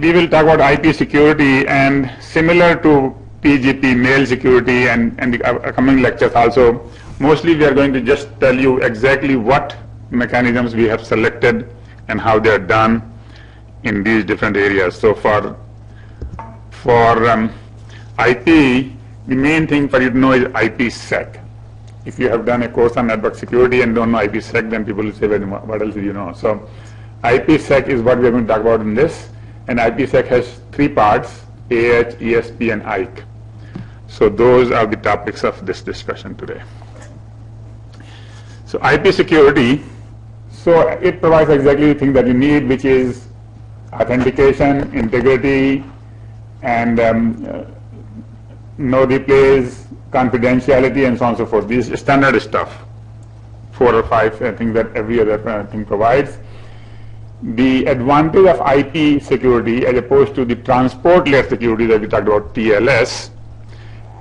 we will talk about IP security, and similar to PGP, mail security, and the coming lectures also, mostly we are going to just tell you exactly what mechanisms we have selected and how they are done in these different areas. So for IP, the main thing for you to know is IPSec. If you have done a course on network security and don't know IPSec, then people will say, well, what else do you know? So IPSec is what we are going to talk about in this, and IPSec has three parts: AH, ESP, and IKE. So those are the topics of this discussion today. So IP security, so it provides exactly the thing that you need, which is authentication, integrity, and no replays, confidentiality, and so on and so forth. These standard stuff, 4 or 5 things that every other thing provides. The advantage of IP security as opposed to the transport layer security that we talked about, TLS,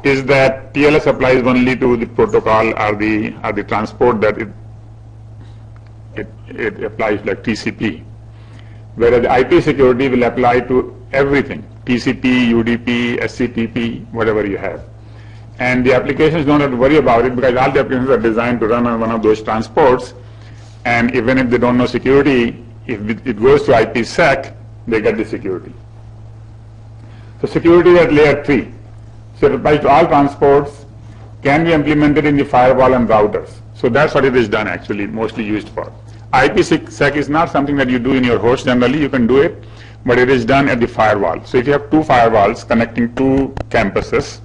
is that TLS applies only to the protocol or the transport that it applies, like TCP. Whereas the IP security will apply to everything, TCP, UDP, SCTP, whatever you have. And the applications don't have to worry about it because all the applications are designed to run on one of those transports, and even if they don't know security, if it goes to IPSec, they get the security. So security at layer 3. So it applies to all transports, can be implemented in the firewall and routers. So that's what it is done actually, mostly used for. IPSec is not something that you do in your host generally, you can do it, but it is done at the firewall. So if you have 2 firewalls connecting 2 campuses,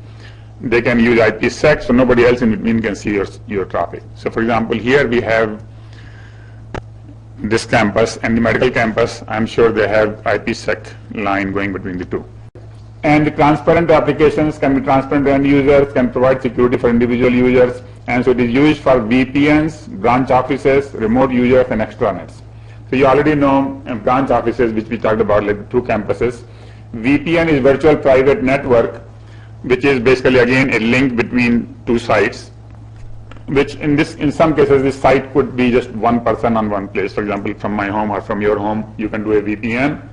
they can use IPSec, so nobody else in between can see your traffic. So for example, here we have this campus and the medical campus. I'm sure they have IPSec line going between the 2. And the transparent applications can be transparent to end users, can provide security for individual users, and so it is used for VPNs, branch offices, remote users, and extranets. So you already know branch offices, which we talked about, like 2 campuses. VPN is virtual private network, which is basically again a link between 2 sites, which in some cases this site could be just one person on one place. For example, from my home or from your home, you can do a VPN.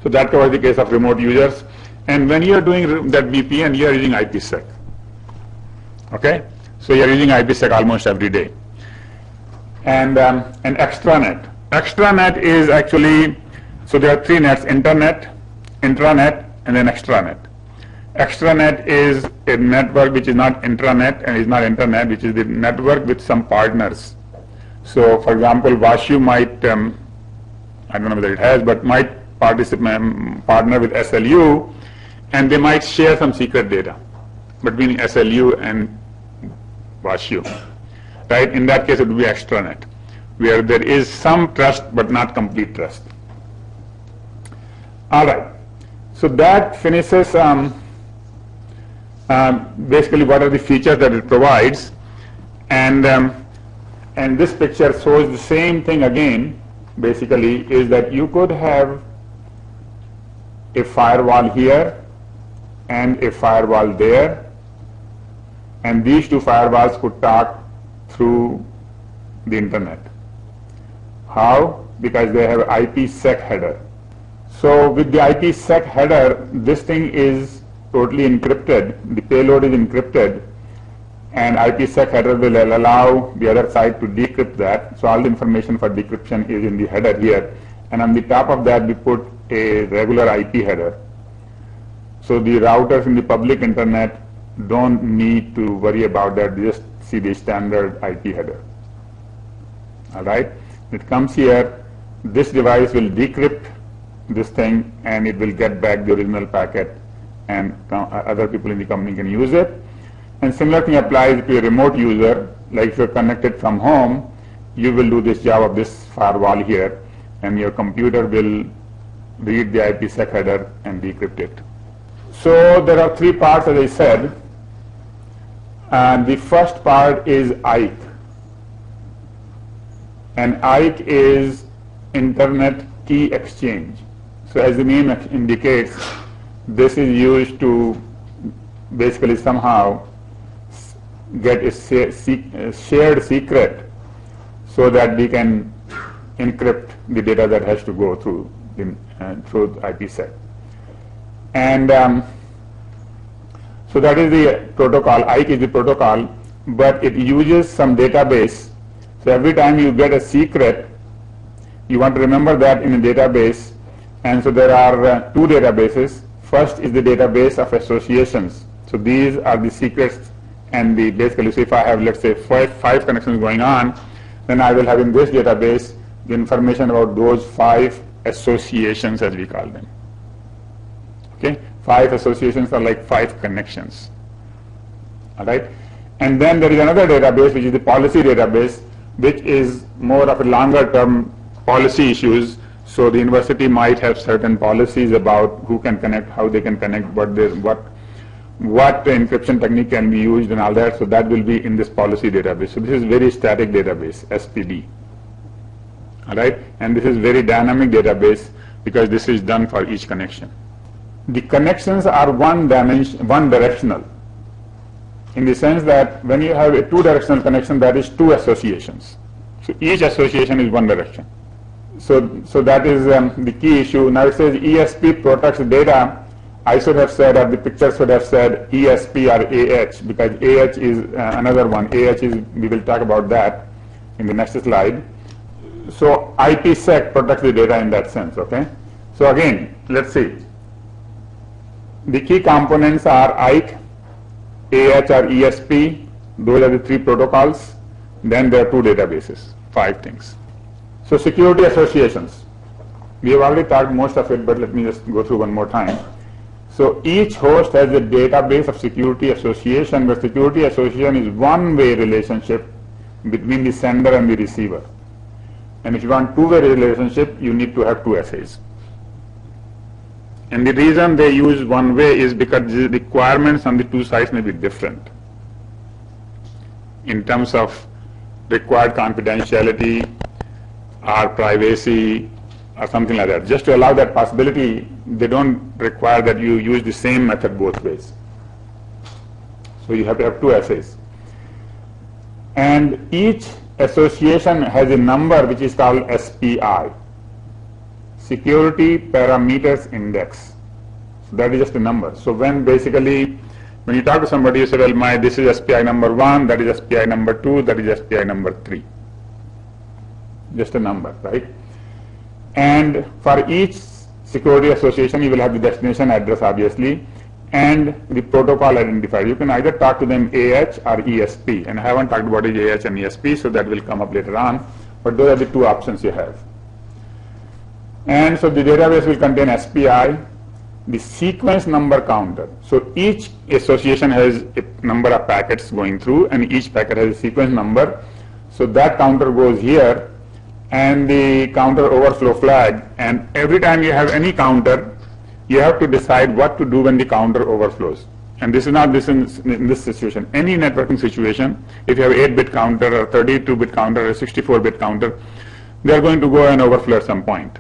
So that covers the case of remote users. And when you are doing that VPN, you are using IPSec. Okay? So you are using IPSec almost every day. And extranet. Extranet is actually, so there are 3 nets: internet, intranet, and then extranet. Extranet is a network which is not intranet and is not internet, which is the network with some partners. So for example, WashU might, I don't know whether it has, but might partner with SLU, and they might share some secret data between SLU and WashU. Right? In that case, it would be extranet, where there is some trust but not complete trust. All right. So that finishes basically what are the features that it provides, and this picture shows the same thing again. Basically, is that you could have a firewall here and a firewall there, and these 2 firewalls could talk through the internet. How? Because they have IPSec header. So with the IPSec header, this thing is totally encrypted, the payload is encrypted, and IPSec header will allow the other side to decrypt that. So all the information for decryption is in the header here, and on the top of that we put a regular IP header. So the routers in the public internet don't need to worry about that, they just see the standard IP header. Alright, it comes here, this device will decrypt this thing and it will get back the original packet, and other people in the company can use it. And similar thing applies to a remote user, like if you're connected from home, you will do this job of this firewall here, and your computer will read the IPSec header and decrypt it. So there are 3 parts, as I said, and the first part is IKE. And IKE is Internet Key Exchange. So as the name indicates, this is used to basically somehow get a shared secret so that we can encrypt the data that has to go through through IPSec. And so that is the protocol. IKE is the protocol, but it uses some database. So every time you get a secret, you want to remember that in a database. And so there are two databases. First is the database of associations. So these are the secrets, and the basically, so if I have, let's say, five connections going on, then I will have in this database the information about those 5 associations, as we call them. Okay, 5 associations are like 5 connections. All right, and then there is another database, which is the policy database, which is more of a longer term policy issues. So the university might have certain policies about who can connect, how they can connect, what the encryption technique can be used and all that. So that will be in this policy database. So this is very static database, SPD. All right, and this is very dynamic database because this is done for each connection. The connections are one directional, in the sense that when you have a 2-directional connection, that is 2 associations. So each association is one direction. So that is the key issue. Now it says ESP protects data. I should have said, or the picture should have said ESP or AH, because AH is another one. AH is, we will talk about that in the next slide. So IPSec protects the data in that sense, okay? So again, let's see. The key components are IKE, AH or ESP. Those are the 3 protocols. Then there are 2 databases, 5 things. So security associations. We have already talked most of it, but let me just go through one more time. So each host has a database of security association, where security association is one-way relationship between the sender and the receiver. And if you want 2-way relationship, you need to have 2 assays. And the reason they use one way is because the requirements on the 2 sides may be different in terms of required confidentiality or privacy or something like that. Just to allow that possibility, they don't require that you use the same method both ways. So you have to have 2 assays. And each association has a number which is called SPI, Security Parameters Index. So that is just a number. So when you talk to somebody, you say, well, this is SPI number 1, that is SPI number 2, that is SPI number 3. Just a number, right? And for each security association, you will have the destination address, obviously, and the protocol identifier. You can either talk to them AH or ESP, and I haven't talked about it, AH and ESP, so that will come up later on, but those are the 2 options you have. And so the database will contain SPI, the sequence number counter. So each association has a number of packets going through, and each packet has a sequence number. So that counter goes here, and the counter overflow flag, and every time you have any counter, you have to decide what to do when the counter overflows. And this is not this in this situation. Any networking situation, if you have 8-bit counter or 32-bit counter or 64-bit counter, they are going to go and overflow at some point,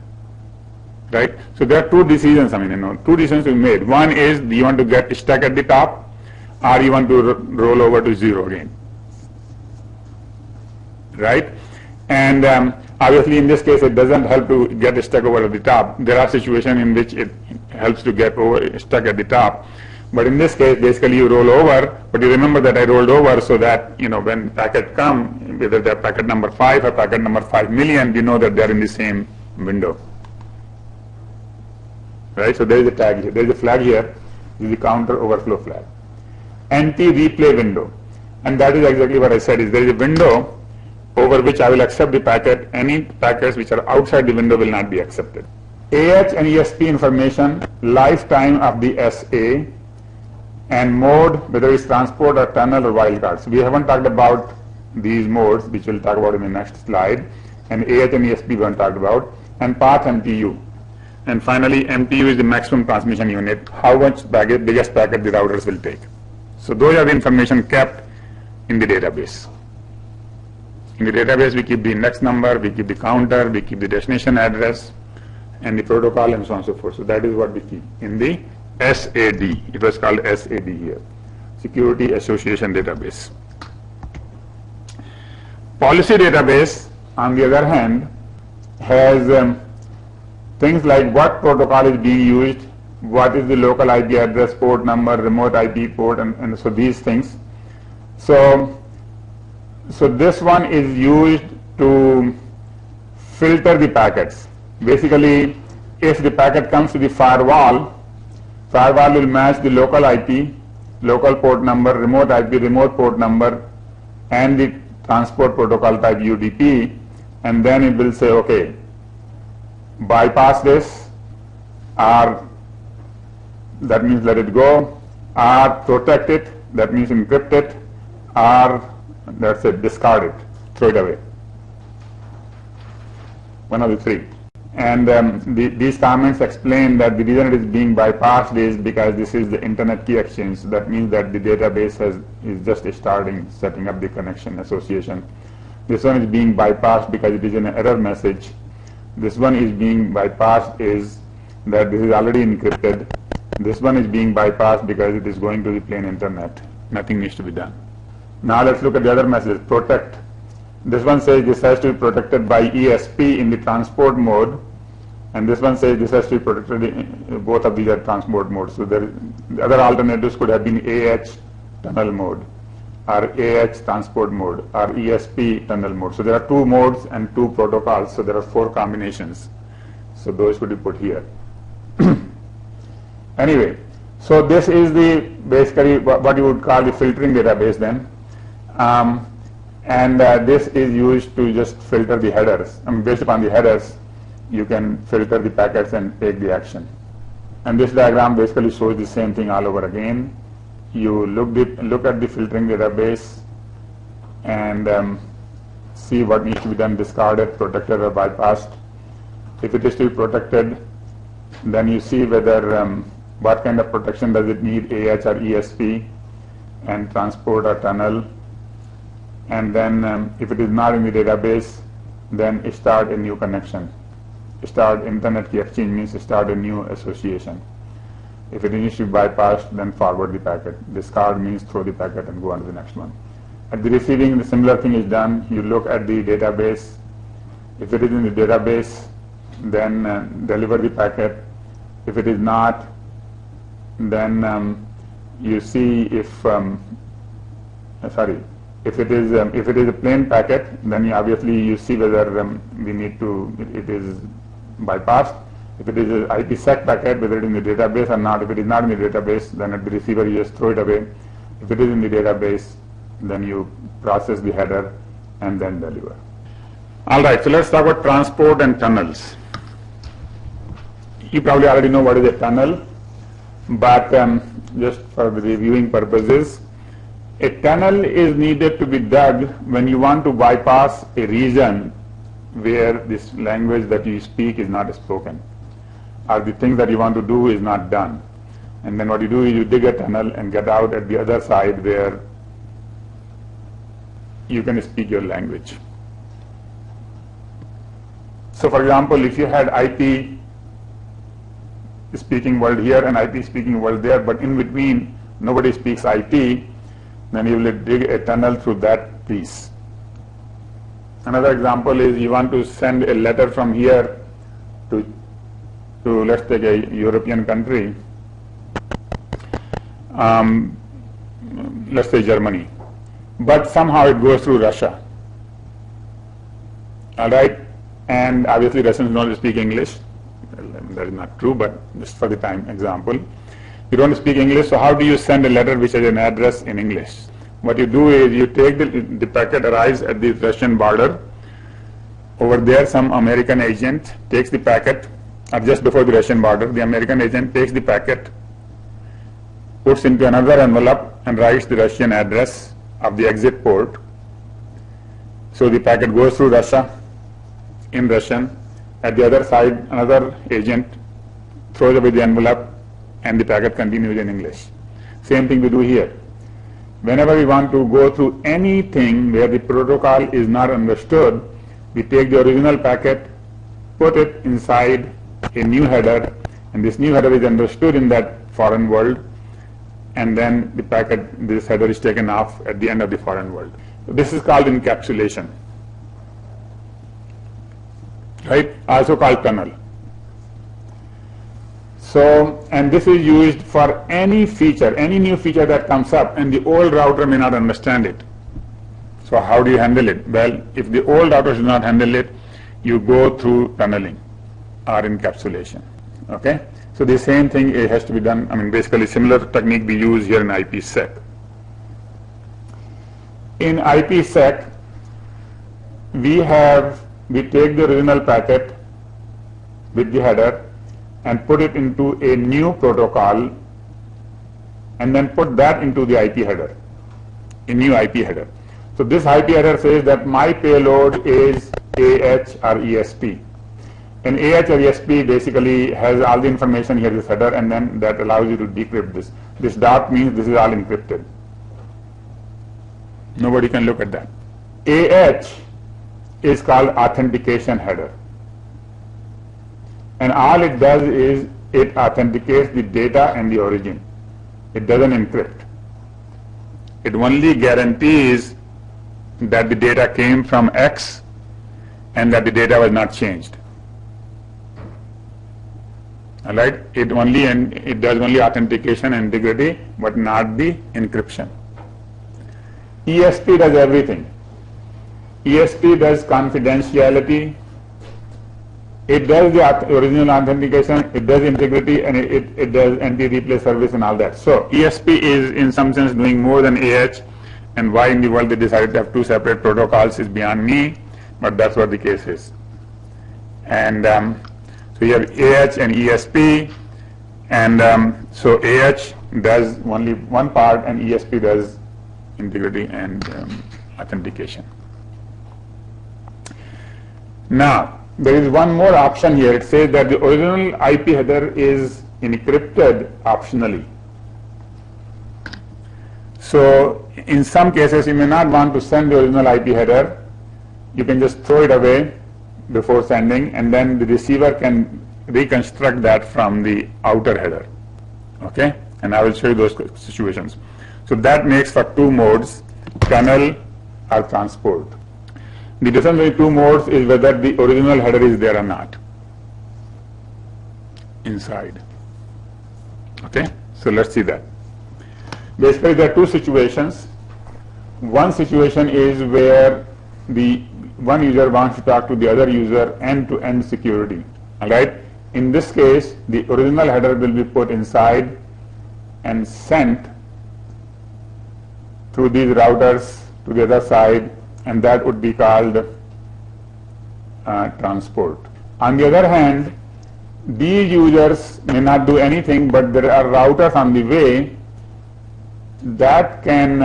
right? So there are 2 decisions. 2 decisions we made. One is, do you want to get stuck at the top, or you want to roll over to 0 again, right? And obviously, in this case, it doesn't help to get stuck over at the top. There are situations in which it helps to get stuck at the top. But in this case, basically, you roll over, but you remember that I rolled over so that, when packet come, whether they're packet number 5 or packet number 5 million, you know that they're in the same window. Right? So there is a tag here. There is a flag here. This is the counter overflow flag. Anti-replay window. And that is exactly what I said, is there is a window over which I will accept the packet. Any packets which are outside the window will not be accepted. AH and ESP information, lifetime of the SA, and mode, whether it's transport or tunnel or wildcards. We haven't talked about these modes, which we'll talk about in the next slide. And AH and ESP we haven't talked about. And path MTU. And finally, MTU is the maximum transmission unit, how much biggest packet the routers will take. So those are the information kept in the database. In the database, we keep the index number, we keep the counter, we keep the destination address, and the protocol, and so on and so forth. So that is what we keep in the SAD. It was called SAD here, Security Association Database. Policy database, on the other hand, has Things like what protocol is being used, what is the local IP address, port number, remote IP port, and so these things. So this one is used to filter the packets. Basically, if the packet comes to the firewall will match the local IP, local port number, remote IP, remote port number, and the transport protocol type UDP, and then it will say, okay, bypass this, or that means let it go, or protect it, that means encrypt it, or that's it, discard it, throw it away. One of the three. And these comments explain that the reason it is being bypassed is because this is the internet key exchange. That means that the database is just starting setting up the connection association. This one is being bypassed because it is an error message. This one is being bypassed is that this is already encrypted. This one is being bypassed because it is going to the plain internet. Nothing needs to be done. Now let's look at the other message, protect. This one says this has to be protected by ESP in the transport mode, and this one says this has to be protected in both of these are transport modes. So the other alternatives could have been AH tunnel mode, or AH transport mode, or ESP tunnel mode. So there are two modes and two protocols, so there are 4 combinations. So those should be put here. Anyway, so this is the basically what you would call the filtering database then. And this is used to just filter the headers. Based upon the headers, you can filter the packets and take the action. And this diagram basically shows the same thing all over again. You look at the filtering database and see what needs to be done, discarded, protected, or bypassed. If it is to be protected, then you see whether what kind of protection does it need, AH or ESP, and transport or tunnel. And then if it is not in the database, then start a new connection. Start internet key exchange means start a new association. If it needs to be bypassed, then forward the packet. Discard means throw the packet and go on to the next one. At the receiving, the similar thing is done. You look at the database. If it is in the database, then deliver the packet. If it is not, then you see if if it is a plain packet, then obviously you see whether it is bypassed. If it is an IPSec packet, whether it is in the database or not. If it is not in the database, then at the receiver you just throw it away. If it is in the database, then you process the header and then deliver. All right, so let's talk about transport and tunnels. You probably already know what is a tunnel, but just for the reviewing purposes, a tunnel is needed to be dug when you want to bypass a region where this language that you speak is not spoken, or the thing that you want to do is not done. And then what you do is you dig a tunnel and get out at the other side where you can speak your language. So for example, if you had IP speaking world here and IP speaking world there, but in between nobody speaks IP, then you will dig a tunnel through that piece. Another example is you want to send a letter from here to let's take a European country, let's say Germany, but somehow it goes through Russia. All right, and obviously Russians don't speak English. That is not true, but just for the time example, you don't speak English, so how do you send a letter which has an address in English? What you do is you take the packet arrives at the Russian border. Over there some American agent takes the packet, or just before the Russian border, the American agent takes the packet, puts into another envelope and writes the Russian address of the exit port. So the packet goes through Russia in Russian. At the other side, another agent throws away the envelope and the packet continues in English. Same thing we do here. Whenever we want to go through anything where the protocol is not understood, we take the original packet, put it inside a new header, and this new header is understood in that foreign world, and then the packet, this header is taken off at the end of the foreign world. This is called encapsulation, right? Also called tunnel. So, and this is used for any feature, any new feature that comes up, and the old router may not understand it. So how do you handle it? Well, if the old router does not handle it, you go through tunneling or encapsulation. Okay? So the same thing, it has to be done, I mean basically similar technique we use here in IPSec. In IPSec, we take the original packet with the header and put it into a new protocol and then put that into the IP header, a new IP header. So this IP header says that my payload is AH or ESP. And AH or ESP basically has all the information here, this header, and then that allows you to decrypt this. This dot means this is all encrypted. Nobody can look at that. AH is called Authentication Header. And all it does is it authenticates the data and the origin. It doesn't encrypt. It only guarantees that the data came from X and that the data was not changed. All right? It does only authentication and integrity, but not the encryption. ESP does everything. ESP does confidentiality. It does the original authentication, it does integrity, and it does anti-replay service and all that. So ESP is in some sense doing more than AH, and why in the world they decided to have two separate protocols is beyond me, but that's what the case is. And so you have AH and ESP, and so AH does only one part and ESP does integrity and authentication. Now, there is one more option here. It says that the original IP header is encrypted optionally. So in some cases you may not want to send the original IP header. You can just throw it away before sending, and then the receiver can reconstruct that from the outer header. Okay? And I will show you those situations. So that makes for two modes, tunnel or transport. The difference between two modes is whether the original header is there or not inside. Okay? So let's see that. Basically there are two situations. One situation is where the one user wants to talk to the other user end-to-end security. Alright? In this case, the original header will be put inside and sent through these routers to the other side, and that would be called transport. On the other hand, these users may not do anything, but there are routers on the way that can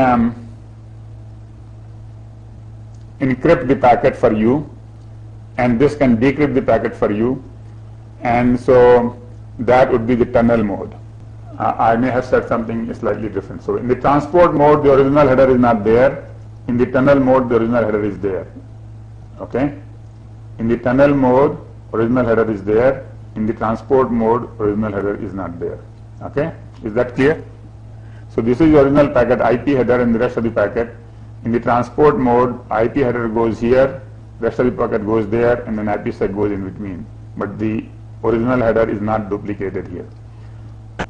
encrypt the packet for you, and this can decrypt the packet for you, and so that would be the tunnel mode. I may have said something slightly different. So in the transport mode, the original header is not there. In the tunnel mode, the original header is there. Okay? In the tunnel mode, original header is there. In the transport mode, original header is not there. Okay? Is that clear? So this is the original packet, IP header, and the rest of the packet. In the transport mode, IP header goes here, rest of the packet goes there, and then IPSec goes in between. But the original header is not duplicated here.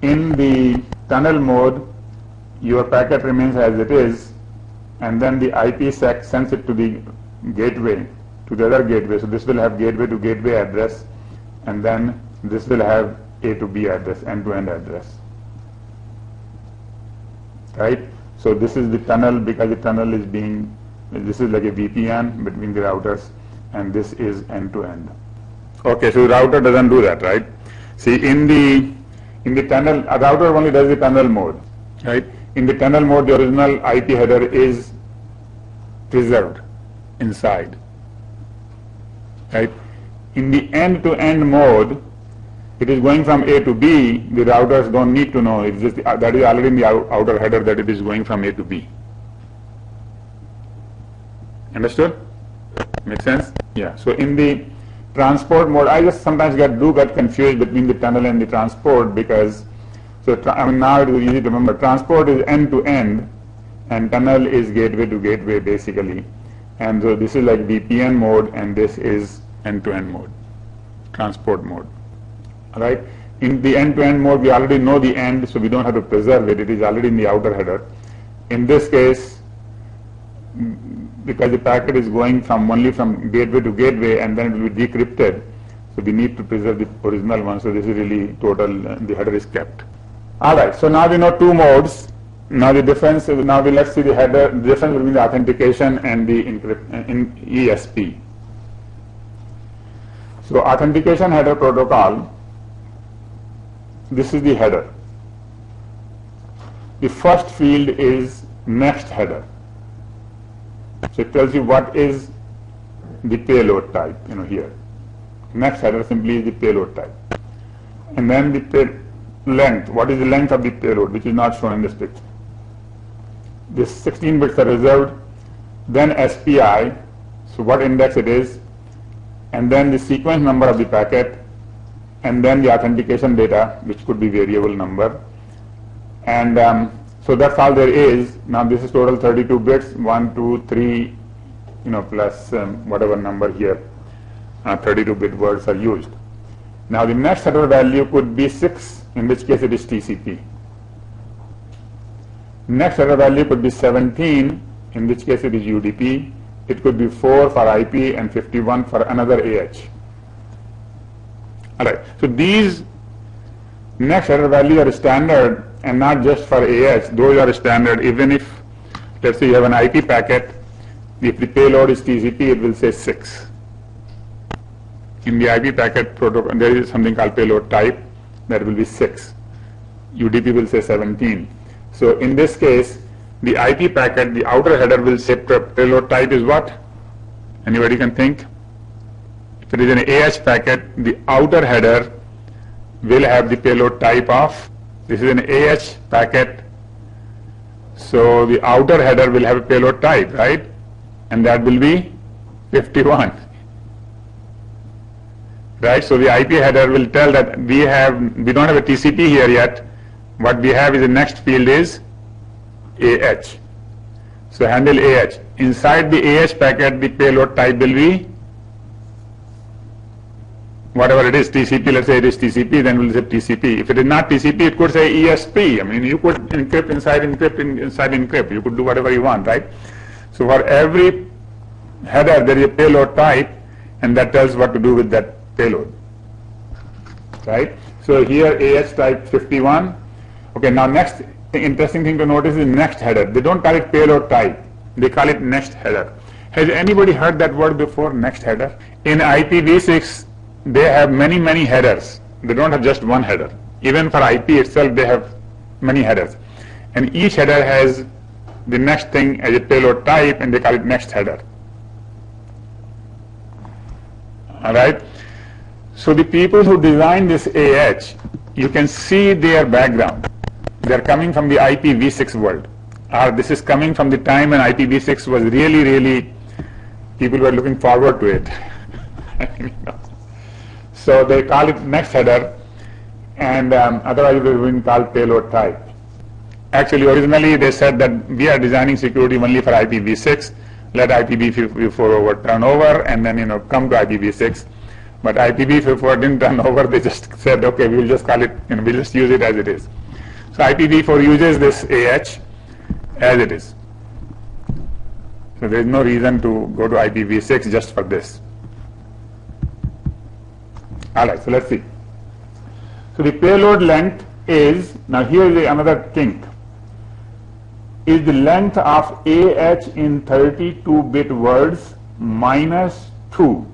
In the tunnel mode, your packet remains as it is, and then the IPSec sends it to the gateway, to the other gateway. So this will have gateway to gateway address, and then this will have A to B address, end-to-end address. Right? So this is the tunnel, because the tunnel is being, this is like a VPN between the routers, and this is end-to-end. Okay, so the router doesn't do that, right? See, in the tunnel, a router only does the tunnel mode, right? In the tunnel mode, the original IP header is preserved inside, right? In the end-to-end mode, it is going from A to B. The routers don't need to know. It's just that is already in the outer header that it is going from A to B. Understood? Make sense? Yeah. So in the transport mode, I just sometimes do get confused between the tunnel and the transport, because now it is easy to remember. Transport is end to end, and tunnel is gateway to gateway basically. And so this is like VPN mode, and this is end to end mode, transport mode. All right. In the end-to-end mode, we already know the end, so we don't have to preserve it. It is already in the outer header. In this case, because the packet is going only from gateway to gateway, and then it will be decrypted, so we need to preserve the original one. So this is really total. The header is kept. All right. So now we know two modes. Now the difference. Now let's see the header. The difference between the authentication and the in ESP. So authentication header protocol. This is the header. The first field is next header. So it tells you what is the payload type, here. Next header simply is the payload type. And then the length. What is the length of the payload, which is not shown in this picture. This 16 bits are reserved. Then SPI, so what index it is. And then the sequence number of the packet. And then the authentication data, which could be variable number. And so that's all there is. Now this is total 32 bits, 1, 2, 3, plus whatever number here, 32-bit words are used. Now the next header value could be 6, in which case it is TCP. Next header value could be 17, in which case it is UDP. It could be 4 for IP and 51 for another AH. All right. So these next header values are standard and not just for AH. Those are standard. Even if, let's say, you have an IP packet, if the payload is TCP, it will say 6. In the IP packet protocol, there is something called payload type that will be 6. UDP will say 17. So in this case, the IP packet, the outer header will say payload type is what? Anybody can think? If it is an AH packet, the outer header will have the payload type of, this is an AH packet, so the outer header will have a payload type, right? And that will be 51. Right? So the IP header will tell that we don't have a TCP here yet. What we have is the next field is AH. So handle AH. Inside the AH packet, the payload type will be whatever it is, TCP. Let's say it is TCP, then we'll say TCP. If it is not TCP, it could say ESP. I mean, you could encrypt inside encrypt. You could do whatever you want, right? So for every header, there is a payload type, and that tells what to do with that payload, right? So here AH type 51. Okay, now next interesting thing to notice is next header. They don't call it payload type. They call it next header. Has anybody heard that word before, next header? In IPv6, they have many headers. They don't have just one header. Even for IP itself, they have many headers. And each header has the next thing as a payload type, and they call it next header. All right? So the people who designed this AH, you can see their background. They're coming from the IPv6 world. Or this is coming from the time when IPv6 was really, people were looking forward to it. So they call it next header, and otherwise it would have been called payload type. Actually, originally they said that we are designing security only for IPv6. Let IPv4 turn over, and then come to IPv6. But IPv4 didn't turn over. They just said, okay, we'll just call it, we'll just use it as it is. So IPv4 uses this AH as it is. So there is no reason to go to IPv6 just for this. All right, so let's see. So the payload length is, now here is another kink, is the length of AH in 32-bit words minus 2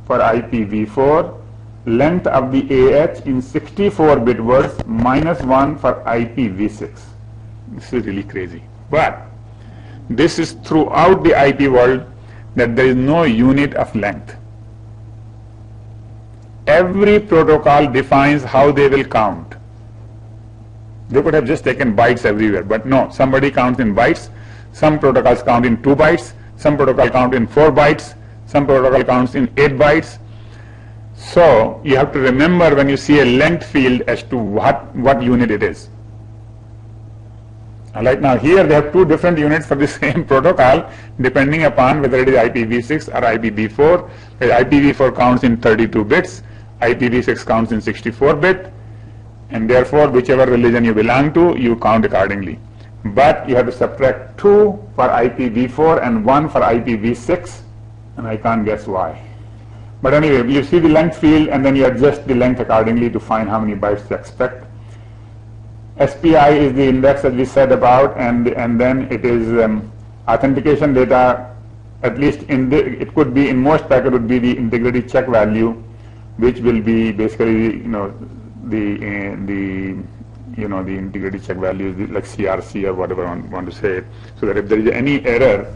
for IPv4, length of the AH in 64-bit words minus 1 for IPv6. This is really crazy. But this is throughout the IP world that there is no unit of length. Every protocol defines how they will count. They could have just taken bytes everywhere, but no, somebody counts in bytes. Some protocols count in 2 bytes, some protocol count in 4 bytes, some protocol counts in 8 bytes. So you have to remember when you see a length field as to what unit it is. All right, now here they have 2 different units for the same protocol depending upon whether it is IPv6 or IPv4. IPv4 counts in 32 bits, IPv6 counts in 64-bit, and therefore whichever religion you belong to, you count accordingly. But you have to subtract 2 for IPv4 and 1 for IPv6, and I can't guess why. But anyway, you see the length field and then you adjust the length accordingly to find how many bytes to expect. SPI is the index that we said about, and then it is authentication data. At least it could be in most packet would be the integrity check value, which will be basically the integrity check values like CRC or whatever I want to say, so that if there is any error,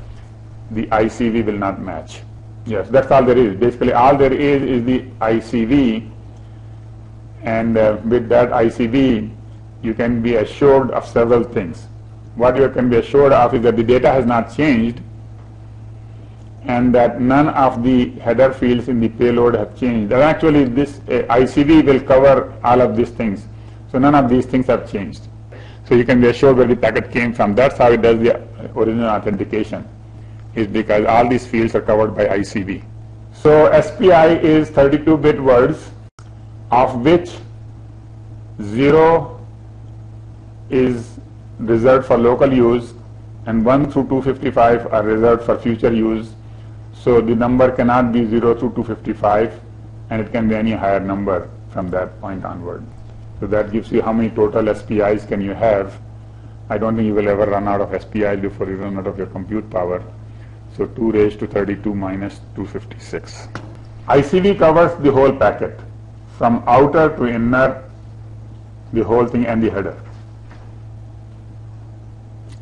the ICV will not match. Yes, that's all there is. Basically, all there is the ICV, and with that ICV, you can be assured of several things. What you can be assured of is that the data has not changed, and that none of the header fields in the payload have changed. And actually, this ICV will cover all of these things. So none of these things have changed. So you can be assured where the packet came from. That's how it does the original authentication, is because all these fields are covered by ICV. So SPI is 32-bit words, of which 0 is reserved for local use and 1 through 255 are reserved for future use. So the number cannot be 0 through 255, and it can be any higher number from that point onward. So that gives you how many total SPIs can you have. I don't think you will ever run out of SPIs before you run out of your compute power. So 2 raised to 32 minus 256. ICV covers the whole packet, from outer to inner, the whole thing, and the header.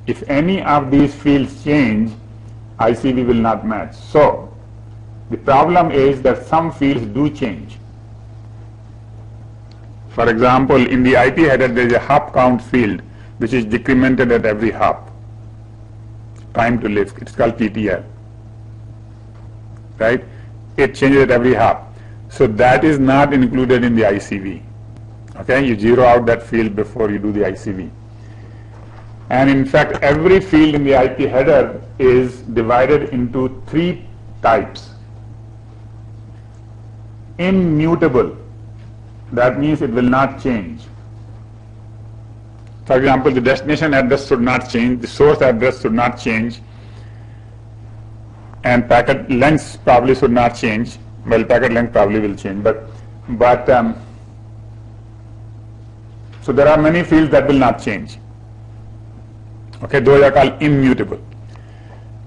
If any of these fields change, ICV will not match. So the problem is that some fields do change. For example, in the IP header there is a hop count field which is decremented at every hop. Time to live, it's called TTL. Right? It changes at every hop. So that is not included in the ICV. Okay, you zero out that field before you do the ICV. And in fact, every field in the IP header is divided into 3 types. Immutable, that means it will not change. For example, the destination address should not change, the source address should not change, and packet lengths probably should not change. Well, packet length probably will change, but so there are many fields that will not change. Okay, those are called immutable.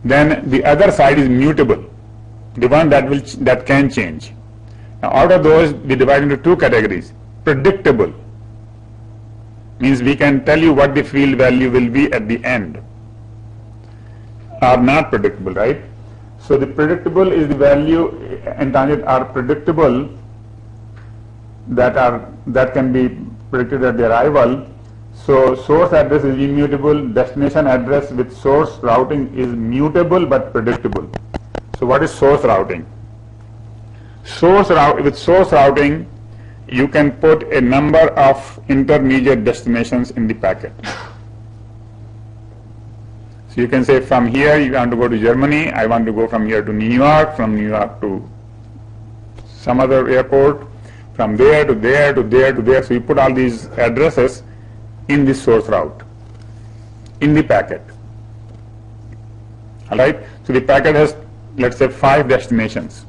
Then the other side is mutable, the one that can change. Now, out of those, we divide into 2 categories. Predictable means we can tell you what the field value will be at the end. Are not predictable, right? So the predictable is the value intended are predictable that can be predicted at the arrival. So source address is immutable, destination address with source routing is mutable but predictable. So what is source routing? With source routing, you can put a number of intermediate destinations in the packet. So you can say from here you want to go to Germany, I want to go from here to New York, from New York to some other airport, from there to there to there to there. So you put all these addresses in the source route, in the packet. Alright, so the packet has, let's say, 5 destinations,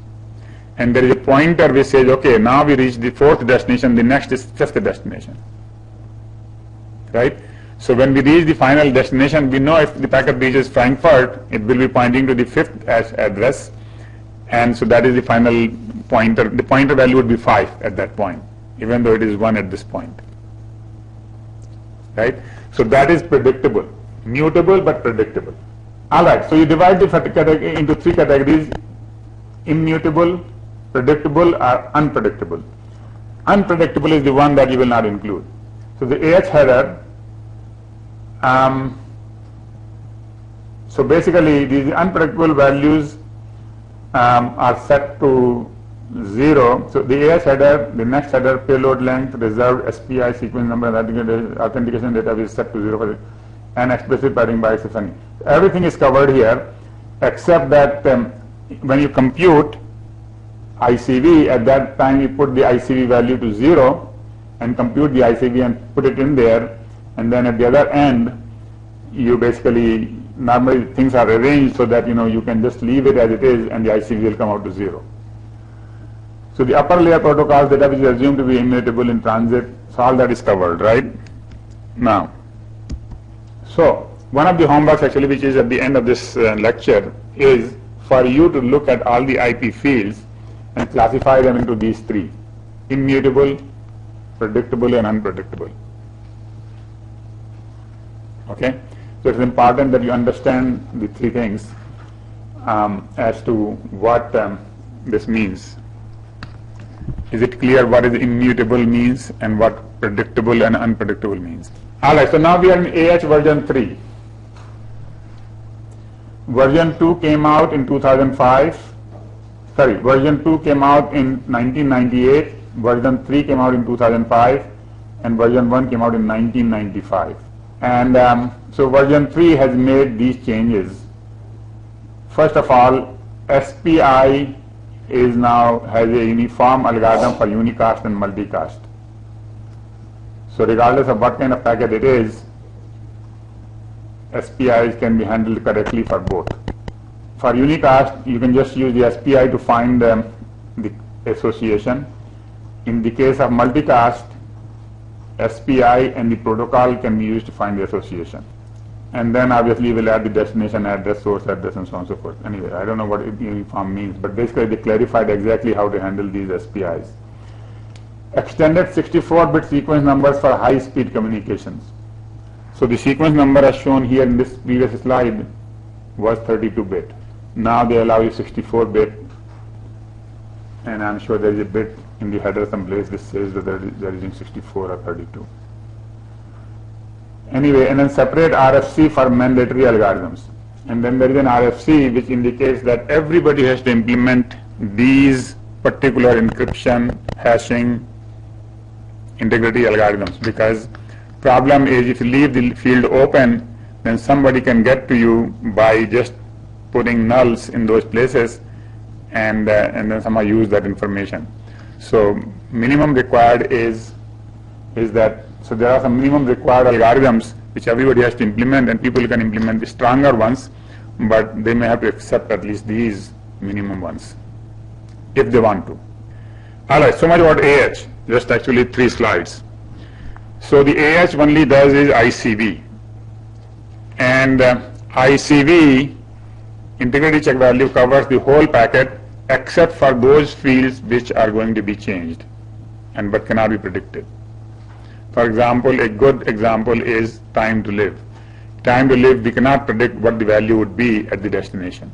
and there is a pointer which says, okay, now we reach the 4th destination, the next is 5th destination. Right? So when we reach the final destination, we know if the packet reaches Frankfurt, it will be pointing to the 5th address, and so that is the final pointer. The pointer value would be 5 at that point, even though it is 1 at this point. Right? So that is predictable, mutable but predictable. Alright, so you divide the into 3 categories: immutable, predictable, or unpredictable. Unpredictable is the one that you will not include. So the AH header, so basically these unpredictable values are set to 0. So the AS header, the next header, payload length, reserved SPI sequence number, and authentication data is set to 0, and explicit padding by any. Everything is covered here, except that when you compute ICV, at that time you put the ICV value to 0, and compute the ICV and put it in there, and then at the other end you basically, normally things are arranged so that you can just leave it as it is and the ICV will come out to 0. So the upper layer protocols, data which is assumed to be immutable in transit, so all that is covered, right? Now, so one of the homeworks actually which is at the end of this lecture is for you to look at all the IP fields and classify them into these three: immutable, predictable and unpredictable. Okay? So it's important that you understand the three things as to what this means. Is it clear what is immutable means and what predictable and unpredictable means? Alright, so now we are in AH version 3. Version 2 came out in 2005. Sorry, version 2 came out in 1998, version 3 came out in 2005, and version 1 came out in 1995. And so version 3 has made these changes. First of all, SPI is now has a uniform algorithm for unicast and multicast. So regardless of what kind of packet it is, SPIs can be handled correctly for both. For unicast, you can just use the SPI to find the association. In the case of multicast, SPI and the protocol can be used to find the association. And then obviously we'll add the destination address, source address, and so on and so forth. Anyway, I don't know what uniform means, but basically they clarified exactly how to handle these SPIs. Extended 64-bit sequence numbers for high-speed communications. So the sequence number as shown here in this previous slide was 32-bit. Now they allow you 64-bit, and I'm sure there is a bit in the header someplace that says that they're using 64 or 32. Anyway, and then separate RFC for mandatory algorithms. And then there is an RFC which indicates that everybody has to implement these particular encryption, hashing, integrity algorithms, because problem is if you leave the field open, then somebody can get to you by just putting nulls in those places and then somehow use that information. So minimum required is that, so there are some minimum required algorithms which everybody has to implement, and people can implement the stronger ones, but they may have to accept at least these minimum ones if they want to. Alright, so much about AH, just actually 3 slides. So the AH only does is ICV, and ICV, integrity check value, covers the whole packet except for those fields which are going to be changed and but cannot be predicted. For example, a good example is time to live. Time to live, we cannot predict what the value would be at the destination.